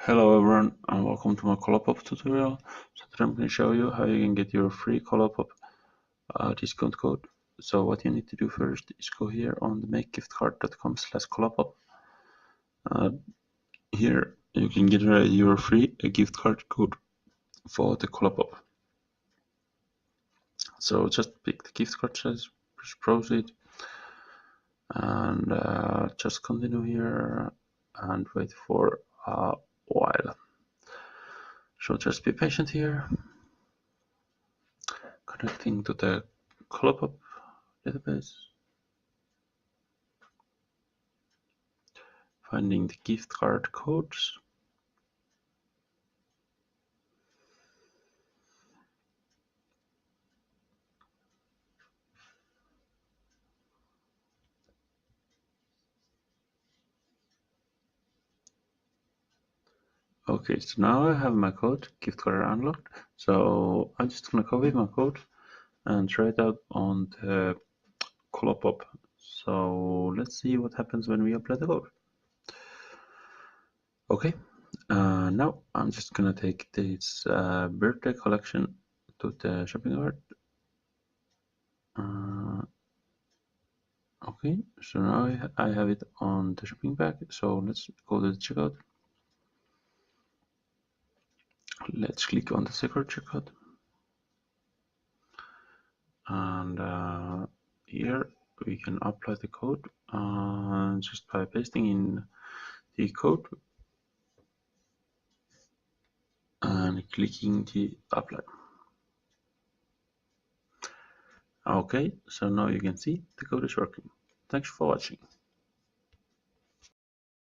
Hello everyone and welcome to my Colourpop tutorial. So today I'm going to show you how you can get your free Colourpop discount code. So what you need to do first is go here on the makegiftcard.com/Colourpop. Here you can get your free gift card code for the Colourpop. So just pick the gift card size, push proceed, and just continue here and wait for a while. So just be patient here. Connecting to the Colourpop database, finding the gift card codes, okay, so now I have my code, gift card unlocked, so I'm just gonna copy my code and try it out on the Colourpop. So let's see what happens when we apply the code. Okay, now I'm just gonna take this birthday collection to the shopping cart. Okay, so now I have it on the shopping bag, so let's go to the checkout. Let's click on the second checkout, and here we can apply the code just by pasting in the code and clicking the apply. Okay, so now you can see the code is working. Thanks for watching.